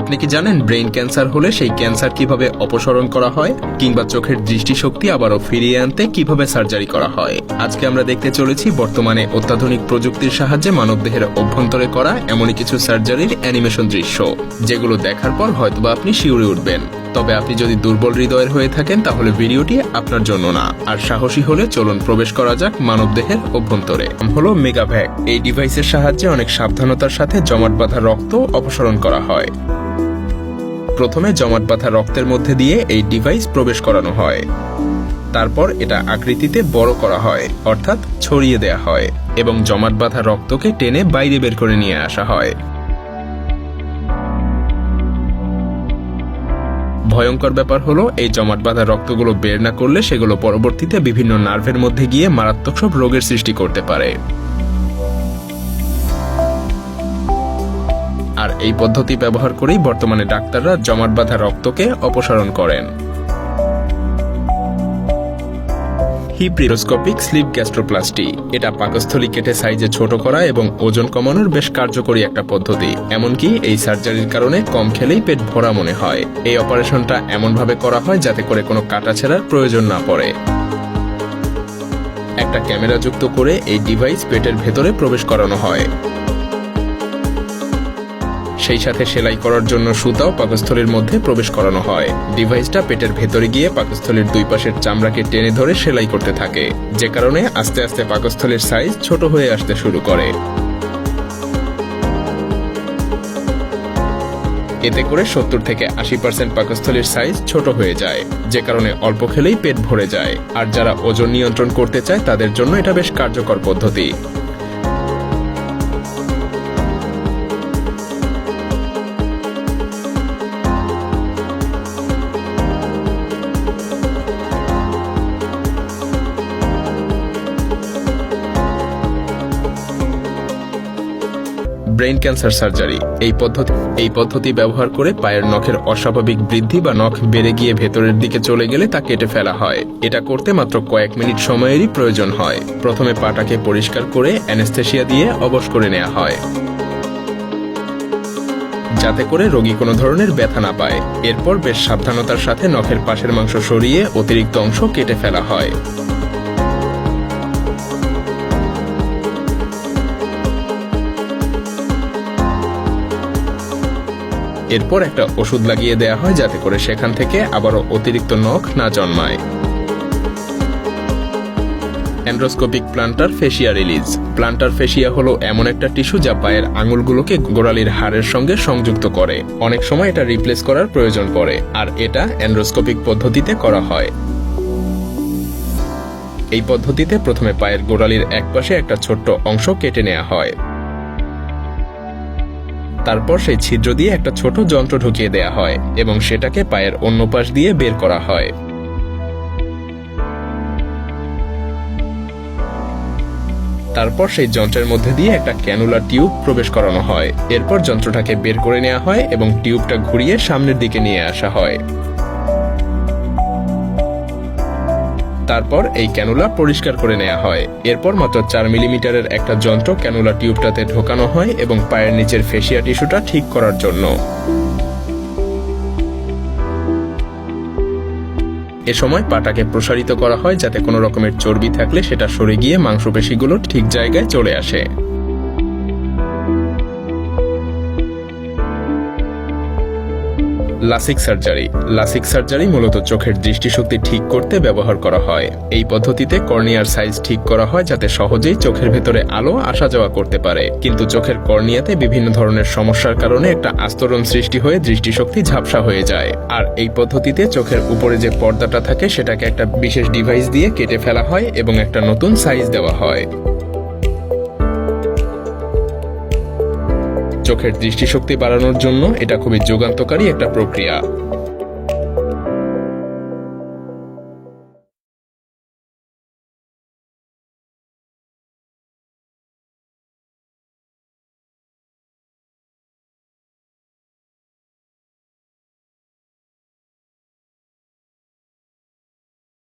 আপনি কি জানেন ব্রেইন ক্যান্সার হলে সেই ক্যান্সার কিভাবে অপসারণ করা হয়, কিংবা চোখের দৃষ্টিশক্তি আবারও ফিরিয়ে আনতে কিভাবে সার্জারি করা হয়? আজকে আমরা দেখতে চলেছি বর্তমানে অত্যাধুনিক প্রযুক্তির সাহায্যে মানবদেহের অভ্যন্তরে করা এমনই কিছু সার্জারির অ্যানিমেশন দৃশ্য, যেগুলো দেখার পর হয়তোবা আপনি শিউরে উঠবেন। তবে আপনি যদি দুর্বল হৃদয়ের হয়ে থাকেন তাহলে ভিডিওটি আপনার জন্য না। আর সাহসী হলে চলুন প্রবেশ করা যাক মানবদেহের অভ্যন্তরে। হলো মেগাভ্যাক। এই ডিভাইসের সাহায্যে অনেক সাবধানতার সাথে জমাট বাঁধা রক্ত অপসারণ করা হয়। প্রথমে জমাট বাঁধা রক্তের মধ্যে দিয়ে এই ডিভাইস প্রবেশ করানো হয়। তারপর এটা আকৃতিতে বড় করা হয়, অর্থাৎ ছড়িয়ে দেয়া হয়, এবং জমাট বাঁধা রক্তকে টেনে বাইরে বের করে নিয়ে আসা হয়। ভয়ঙ্কর ব্যাপার হলো এই জমাট বাঁধা রক্তগুলো বের না করলে সেগুলো পরবর্তীতে বিভিন্ন নার্ভের মধ্যে গিয়ে মারাত্মক সব রোগের সৃষ্টি করতে পারে। আর এই পদ্ধতি ব্যবহার করেই বর্তমানে ডাক্তাররা জমাট বাঁধা রক্তকে অপসারণ করেন। হিপ্রিরোস্কোপিক স্লিপ গ্যাস্ট্রোপ্লাস্টি, এটা পাকস্থলী কেটে সাইজে ছোট করা এবং ওজন কমানোর বেশ কার্যকরী একটা পদ্ধতি। এমনকি এই সার্জারির কারণে কম খেলেই পেট ভরা মনে হয়। এই অপারেশনটা এমনভাবে করা হয় যাতে করে কোনো কাটাছেঁড়ার প্রয়োজন না পড়ে। একটা ক্যামেরা যুক্ত করে এই ডিভাইস পেটের ভেতরে প্রবেশ করানো হয়। সেই সাথে সেলাই করার জন্য সুতাও পাকস্থলীর মধ্যে প্রবেশ করানো হয়। ডিভাইসটা পেটের ভেতরে গিয়ে পাকস্থলীর দুই পাশের চামড়াকে টেনে ধরে সেলাই করতে থাকে, যে কারণে আস্তে আস্তে পাকস্থলীর সাইজ ছোট হয়ে আসতে শুরু করে। এতে করে 70 থেকে 80% পাকস্থলীর সাইজ ছোট হয়ে যায়, যে কারণে অল্প খেলেই পেট ভরে যায়। আর যারা ওজন নিয়ন্ত্রণ করতে চায় তাদের জন্য এটা বেশ কার্যকর পদ্ধতি। Brain cancer surgery. এই পদ্ধতি ব্যবহার করে পায়ের নখের অস্বাভাবিক বৃদ্ধি বা নখ বেড়ে গিয়ে ভেতরের দিকে চলে গেলে তা কেটে ফেলা হয়। এটা করতে মাত্র কয়েক মিনিট সময়েরই প্রয়োজন হয়। প্রথমে পাটাকে পরিষ্কার করে অ্যানেস্থেসিয়া দিয়ে অবশ করে নেওয়া হয়, যাতে করে রোগী কোনো ধরনের ব্যথা না পায়। এরপর বেশ সাবধানতার সাথে নখের পাশের মাংস সরিয়ে অতিরিক্ত অংশ কেটে ফেলা হয়। এরপর একটা ওষুধ লাগিয়ে দেয়া হয় যাতে করে সেখান থেকে আবারও অতিরিক্ত নখ না জন্মায়। অ্যান্ড্রোস্কোপিক planter facie release. Planter facie হলো এমন একটা টিস্যু যা পায়ের আঙুলগুলোকে গোড়ালির হাড়ের সঙ্গে সংযুক্ত করে। অনেক সময় এটা রিপ্লেস করার প্রয়োজন পড়ে, আর এটা অ্যান্ড্রোস্কোপিক পদ্ধতিতে করা হয়। এই পদ্ধতিতে প্রথমে পায়ের গোড়ালির একপাশে একটা ছোট্ট অংশ কেটে নেওয়া হয়। তারপর সেই ছিদ্র দিয়ে একটা ছোট যন্ত্র ঢুকিয়ে দেয়া হয় এবং সেটাকে পায়ের অন্য পাশ দিয়ে বের করা হয়। তারপর সেই যন্ত্রের মধ্যে দিয়ে একটা ক্যানুলার টিউব প্রবেশ করানো হয়। এরপর যন্ত্রটাকে বের করে নেওয়া হয় এবং টিউবটা ঘুরিয়ে সামনের দিকে নিয়ে আসা হয়। তারপর এই ক্যানুলা পরিষ্কার করে নেওয়া হয়। এরপর মাত্র 4 মিলিমিটারের একটা যন্ত্র ক্যানুলা টিউবটাতে ঢোকানো হয় এবং পায়ের নিচের ফেসিয়া টিস্যুটা ঠিক করার জন্য। এ সময় পাটাকে প্রসারিত করা হয় যাতে কোনো রকমের চর্বি থাকলে সেটা সরে গিয়ে মাংসপেশিগুলো ঠিক জায়গায় চলে আসে। লাসিক সার্জারি। লাসিক সার্জারি মূলত চোখের দৃষ্টিশক্তি ঠিক করতে ব্যবহার করা হয়। এই পদ্ধতিতে কর্নিয়ার সাইজ ঠিক করা হয় যাতে সহজেই চোখের ভেতরে আলো আসা যাওয়া করতে পারে। কিন্তু চোখের কর্নিয়াতে বিভিন্ন ধরনের সমস্যার কারণে একটা আস্তরণ সৃষ্টি হয়ে দৃষ্টিশক্তি ঝাপসা হয়ে যায়। আর এই পদ্ধতিতে চোখের উপরে যে পর্দাটা থাকে সেটাকে একটা বিশেষ ডিভাইস দিয়ে কেটে ফেলা হয় এবং একটা নতুন সাইজ দেওয়া হয়। চোখের দৃষ্টিশক্তি বাড়ানোর জন্য এটা খুবই যুগান্তকারী একটা প্রক্রিয়া।